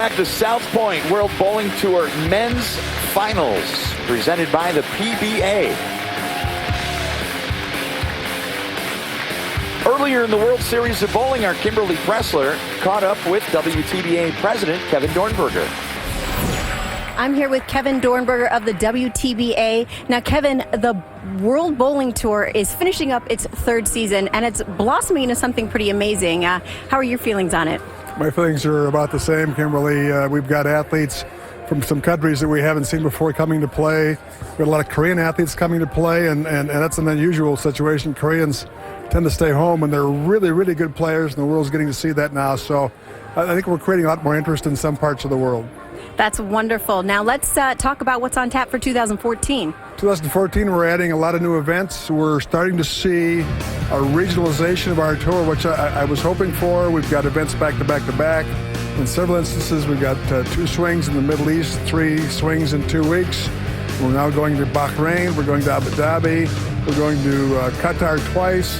back to South Point World Bowling Tour Men's Finals, presented by the PBA. Earlier in the World Series of Bowling, our Kimberly Pressler caught up with WTBA President Kevin Dornberger. I'm here with Kevin Dornberger of the WTBA. Now, Kevin, the World Bowling Tour is finishing up its third season, and it's blossoming into something pretty amazing. How are your feelings on it? My feelings are about the same, Kimberly. We've got athletes from some countries that we haven't seen before coming to play. We've got a lot of Korean athletes coming to play, and that's an unusual situation. Koreans tend to stay home, and they're really, really good players, and the world's getting to see that now. So I think we're creating a lot more interest in some parts of the world. That's wonderful. Now let's talk about what's on tap for 2014. 2014, we're adding a lot of new events. We're starting to see a regionalization of our tour, which I was hoping for. We've got events back to back to back. In several instances, we've got 2 swings in the Middle East, 3 swings in 2 weeks. We're now going to Bahrain. We're going to Abu Dhabi. We're going to Qatar twice.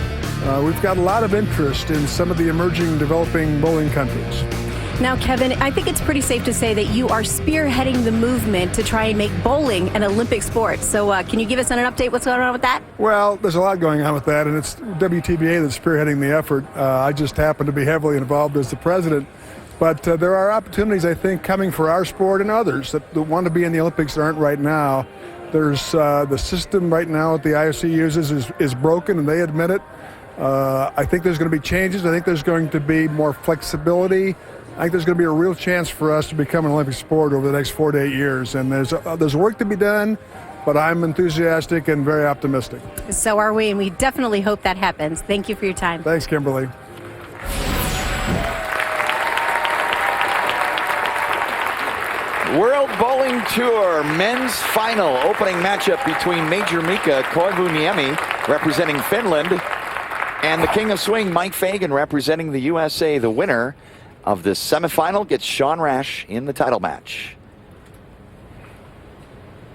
We've got a lot of interest in some of the emerging, developing bowling countries. Now, Kevin, I think it's pretty safe to say that you are spearheading the movement to try and make bowling an Olympic sport. So can you give us an update what's going on with that? Well, there's a lot going on with that, and it's WTBA that's spearheading the effort. I just happen to be heavily involved as the president. But there are opportunities, I think, coming for our sport and others that want to be in the Olympics that aren't right now. There's the system right now that the IOC uses is broken, and they admit it. I think there's going to be changes. I think there's going to be more flexibility. I think there's going to be a real chance for us to become an Olympic sport over the next 4 to 8 years. And there's work to be done, but I'm enthusiastic and very optimistic. So are we, and we definitely hope that happens. Thank you for your time. Thanks, Kimberly. World Bowling Tour Men's Final opening matchup between Major Mika Koivuniemi representing Finland and the King of Swing Mike Fagan representing the USA. The winner of this semifinal gets Sean Rash in the title match.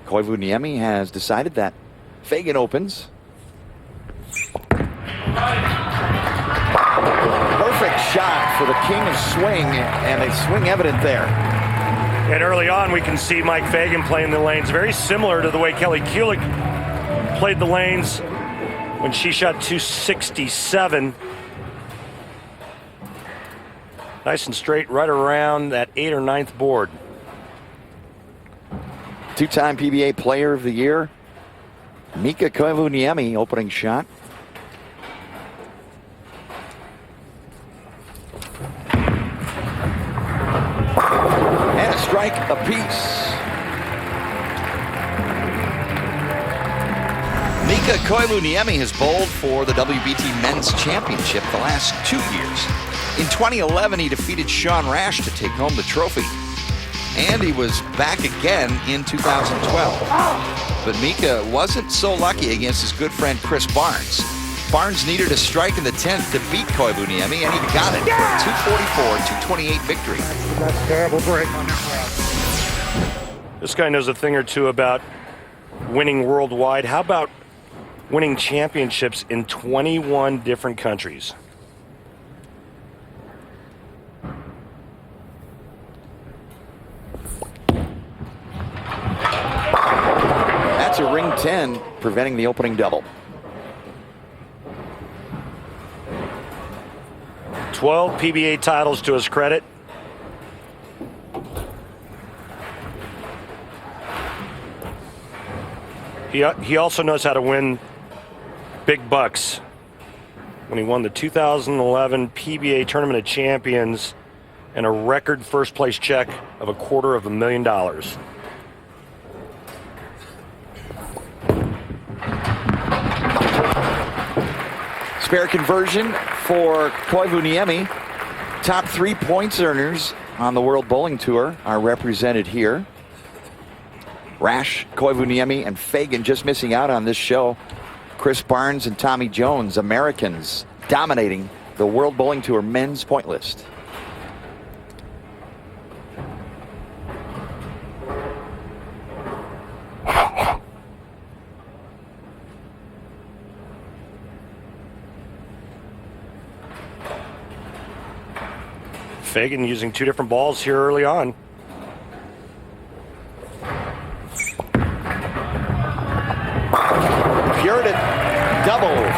Koivuniemi has decided that Fagan opens. Perfect shot for the King of Swing, and a swing evident there. And early on, we can see Mike Fagan playing the lanes very similar to the way Kelly Kulick played the lanes when she shot 267. Nice and straight right around that 8th or 9th board. 2-time PBA Player of the Year, Mika Koivuniemi, opening shot. And a strike apiece. Mika Koivuniemi has bowled for the WBT Men's Championship the last 2 years. In 2011, he defeated Sean Rash to take home the trophy. And he was back again in 2012. But Mika wasn't so lucky against his good friend Chris Barnes. Barnes needed a strike in the 10th to beat Koivuniemi, and he got it for a 244-228 victory. That's a terrible break on that round. This guy knows a thing or two about winning worldwide. How about winning championships in 21 different countries? That's a ring 10, preventing the opening double. 12 PBA titles to his credit. He also knows how to win big bucks. When he won the 2011 PBA Tournament of Champions and a record first place check of $250,000. Spare conversion for Koivuniemi. Top 3 points earners on the World Bowling Tour are represented here. Rash, Koivuniemi, and Fagan just missing out on this show. Chris Barnes and Tommy Jones, Americans, dominating the World Bowling Tour men's point list. Fagan using 2 different balls here early on.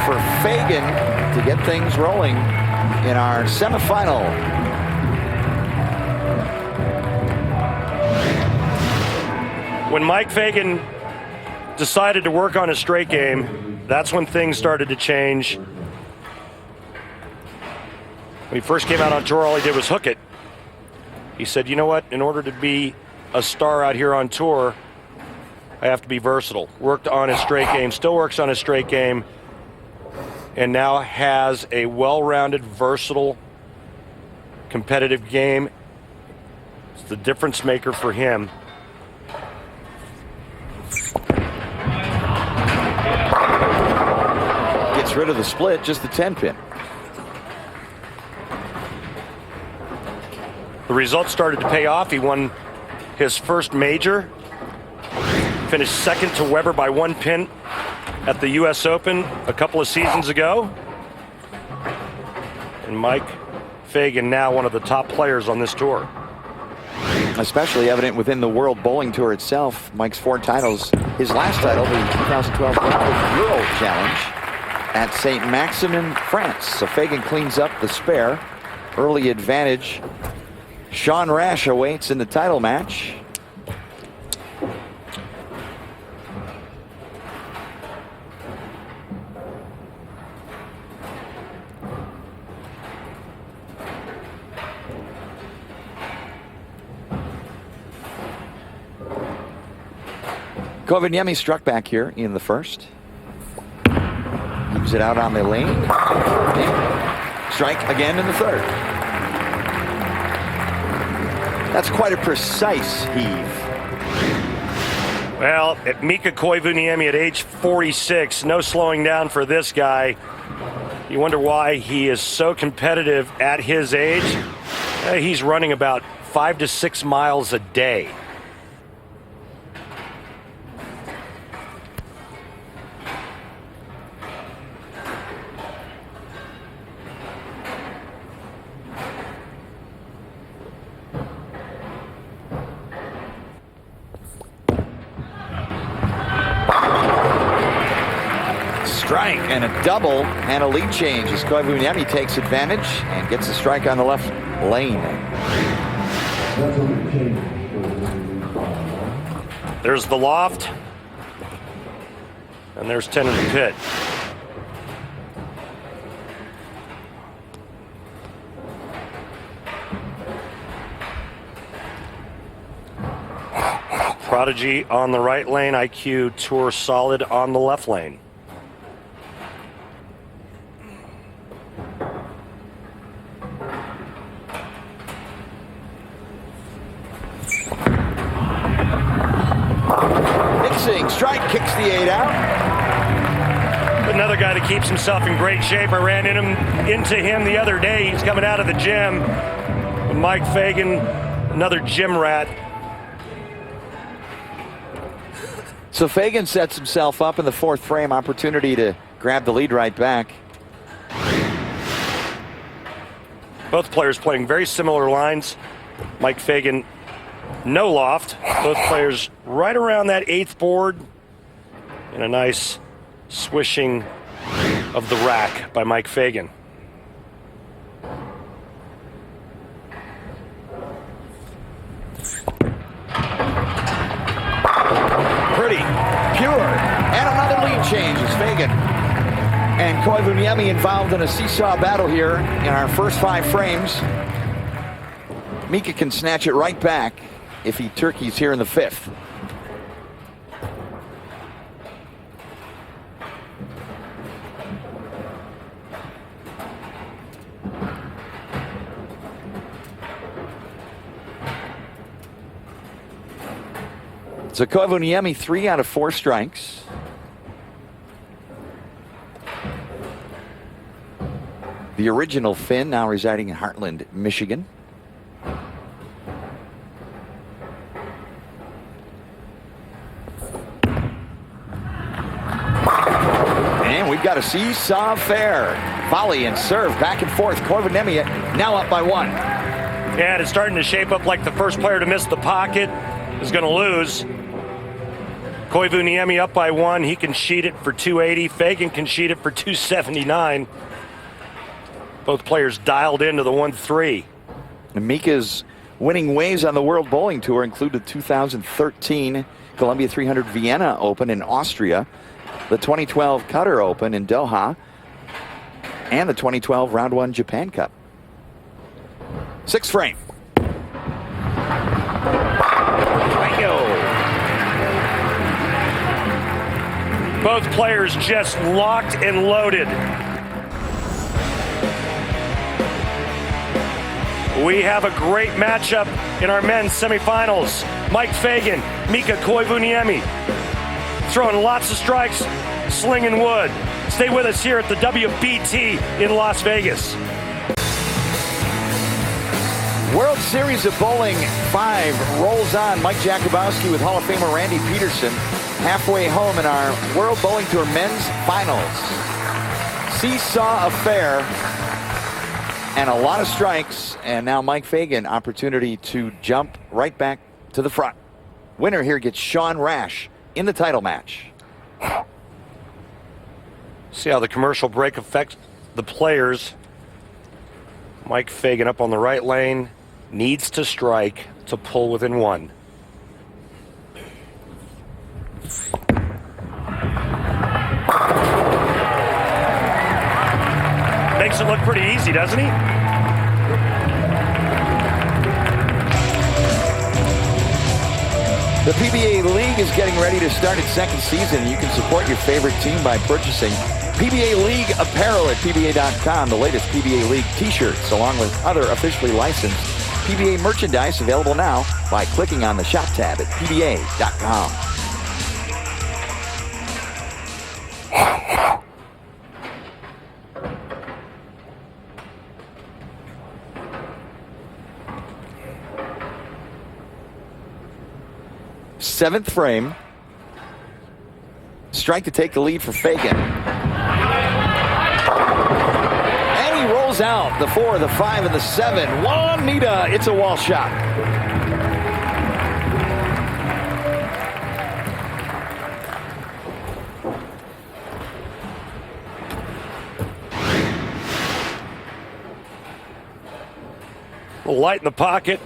for Fagan to get things rolling in our semifinal. When Mike Fagan decided to work on his straight game, that's when things started to change. When he first came out on tour, all he did was hook it. He said, you know what, in order to be a star out here on tour, I have to be versatile. Worked on his straight game, still works on his straight game, and now has a well-rounded, versatile, competitive game. It's the difference maker for him. Gets rid of the split, just the 10-pin. The results started to pay off. He won his first major, finished second to Weber by 1 pin at the U.S. Open a couple of seasons ago. And Mike Fagan now one of the top players on this tour. Especially evident within the World Bowling Tour itself. Mike's 4 titles. His last title, the 2012 Euro Challenge at St. Maximin, France. So Fagan cleans up the spare. Early advantage. Sean Rash awaits in the title match. Koivuniemi struck back here in the first. Moves it out on the lane. And strike again in the third. That's quite a precise heave. Well, at Mika Koivuniemi at age 46, no slowing down for this guy. You wonder why he is so competitive at his age. He's running about 5 to 6 miles a day. Strike and a double and a lead change as Koivuniemi takes advantage and gets a strike on the left lane. There's the loft, and there's 10 in the pit. Prodigy on the right lane, IQ Tour solid on the left lane. Strike kicks the 8 out. Another guy that keeps himself in great shape. I ran into him the other day. He's coming out of the gym. Mike Fagan, another gym rat. So Fagan sets himself up in the 4th frame, opportunity to grab the lead right back. Both players playing very similar lines. Mike Fagan, no loft. Both players right around that 8th board. And a nice swishing of the rack by Mike Fagan. Pretty, pure, and another lead change as Fagan and Koivuniemi involved in a seesaw battle here in our first 5 frames. Mika can snatch it right back if he turkeys here in the 5th. So Koivuniemi 3 out of 4 strikes. The original Finn now residing in Heartland, Michigan. And we've got a seesaw affair. Volley and serve back and forth. Koivuniemi now up by 1. Yeah, it's starting to shape up like the first player to miss the pocket is going to lose. Koivuniemi up by 1. He can sheet it for 280. Fagan can sheet it for 279. Both players dialed into the 1-3. And Mika's winning ways on the World Bowling Tour include the 2013 Columbia 300 Vienna Open in Austria, the 2012 Qatar Open in Doha, and the 2012 Round 1 Japan Cup. 6th frame. Both players just locked and loaded. We have a great matchup in our men's semifinals. Mike Fagan, Mika Koivuniemi, throwing lots of strikes, slinging wood. Stay with us here at the WBT in Las Vegas. World Series of Bowling 5 rolls on. Mike Jakubowski with Hall of Famer Randy Peterson halfway home in our World Bowling Tour men's finals. Seesaw affair and a lot of strikes, and now Mike Fagan opportunity to jump right back to the front. Winner here gets Sean Rash in the title match. See how the commercial break affects the players. Mike Fagan up on the right lane, needs to strike to pull within 1. Makes it look pretty easy, doesn't he? The PBA League is getting ready to start its 2nd season. You can support your favorite team by purchasing PBA League apparel at PBA.com. The latest PBA League t-shirts, along with other officially licensed PBA merchandise, available now by clicking on the shop tab at PBA.com. Seventh frame. Strike to take the lead for Fagan. And he rolls out the 4, the 5, and the 7. Juanita, it's a wall shot. Light in the pocket.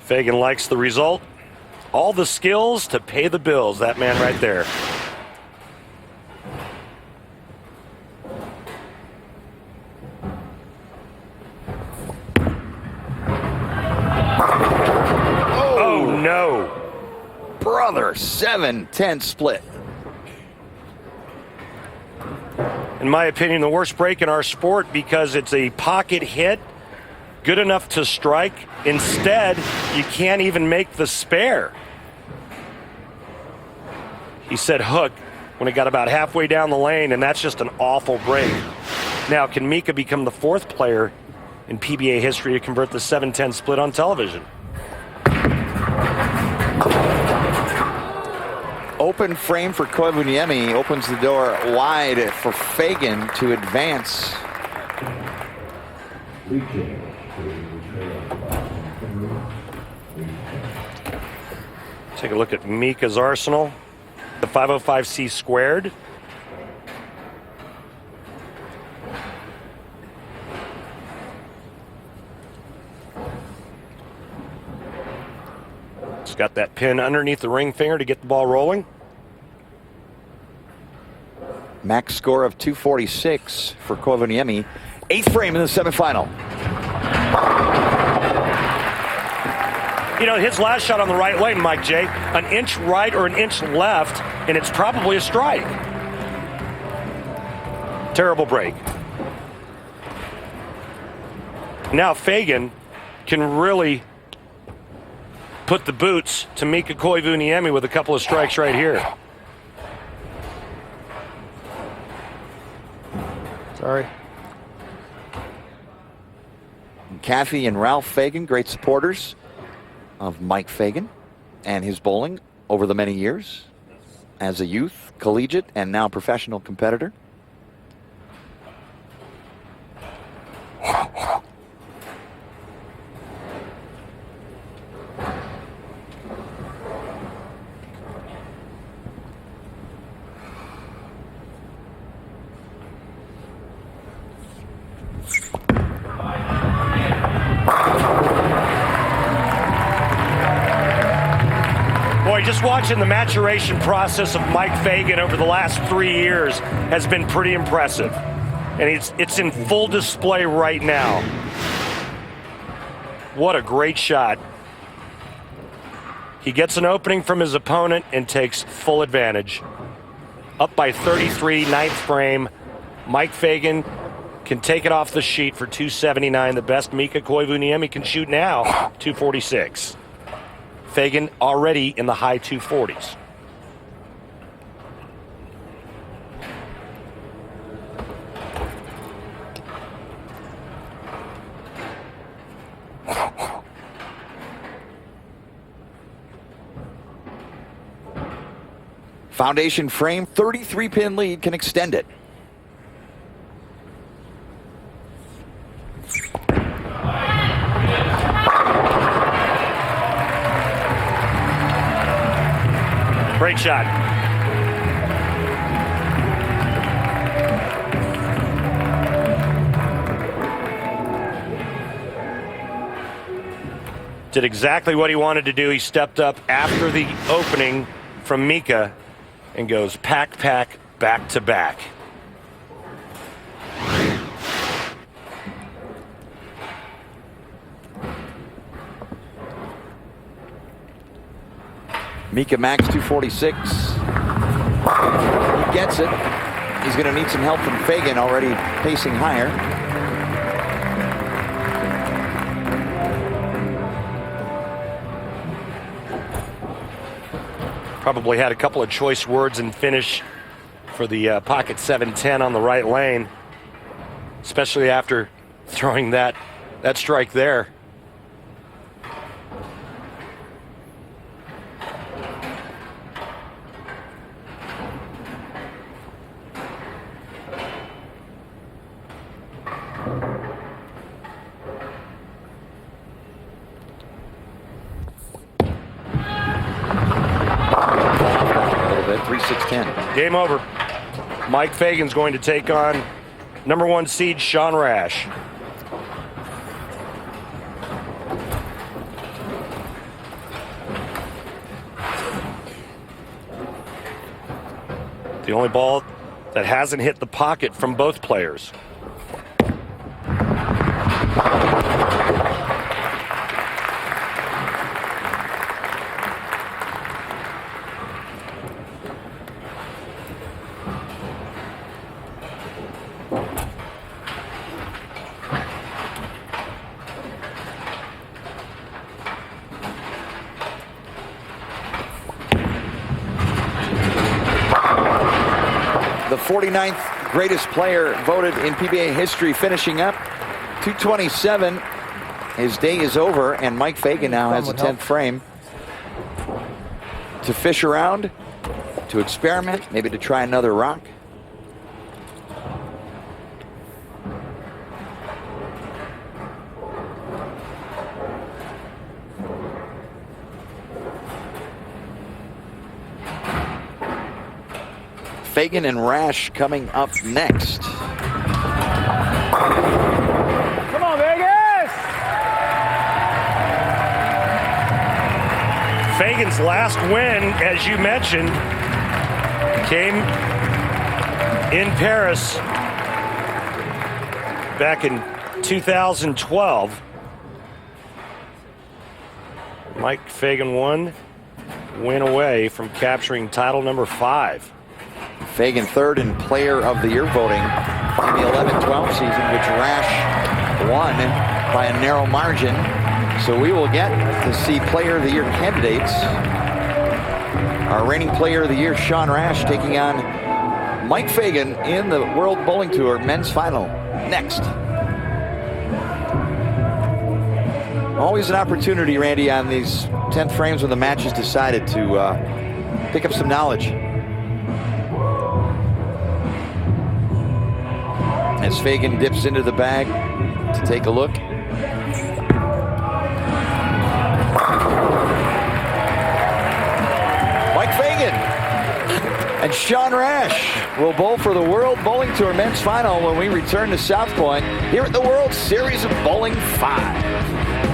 Fagan likes the result. All the skills to pay the bills, that man right there. Oh no. Brother, 7-10 split. In my opinion, the worst break in our sport because it's a pocket hit, good enough to strike. Instead, you can't even make the spare. He said hook when it got about halfway down the lane, and that's just an awful break. Now, can Mika become the 4th player in PBA history to convert the 7-10 split on television? Open frame for Koivuniemi opens the door wide for Fagan to advance. Take a look at Mika's arsenal. The 505C squared. It's got that pin underneath the ring finger to get the ball rolling. Max score of 246 for Koivuniemi. 8th frame in the semifinal. You know, his last shot on the right lane, Mike J, an inch right or an inch left, and it's probably a strike. Terrible break. Now Fagan can really put the boots to Mika Koivuniemi with a couple of strikes right here. Sorry. Kathy and Ralph Fagan, great supporters of Mike Fagan and his bowling over the many years as a youth, collegiate, and now professional competitor. Troy, just watching the maturation process of Mike Fagan over the last 3 years has been pretty impressive. And it's in full display right now. What a great shot. He gets an opening from his opponent and takes full advantage. Up by 33, ninth frame. Mike Fagan can take it off the sheet for 279. The best Mika Koivuniemi can shoot now, 246. Fagan already in the high 240s. Foundation frame, 33-pin lead, can extend it. Great shot. Did exactly what he wanted to do. He stepped up after the opening from Mika and goes pack, back to back. Mika max 246. He gets it. He's going to need some help from Fagan, already pacing higher. Probably had a couple of choice words in finish for the pocket 710 on the right lane, especially after throwing that strike there. Game over. Mike Fagan's going to take on number 1 seed Sean Rash. The only ball that hasn't hit the pocket from both players. The 49th greatest player voted in PBA history, finishing up 227. His day is over, and Mike Fagan now has a 10th frame to fish around, to experiment, maybe to try another rock. Fagan and Rash coming up next. Come on, Vegas! Fagan's last win, as you mentioned, came in Paris back in 2012. Mike Fagan one win away from capturing title number 5. Fagan third in player of the year voting in the 11-12 season, which Rash won by a narrow margin. So we will get to see player of the year candidates. Our reigning player of the year, Sean Rash, taking on Mike Fagan in the World Bowling Tour men's final next. Always an opportunity, Randy, on these 10th frames when the match is decided to pick up some knowledge. As Fagan dips into the bag to take a look. Mike Fagan and Sean Rash will bowl for the World Bowling Tour men's final when we return to South Point here at the World Series of Bowling 5.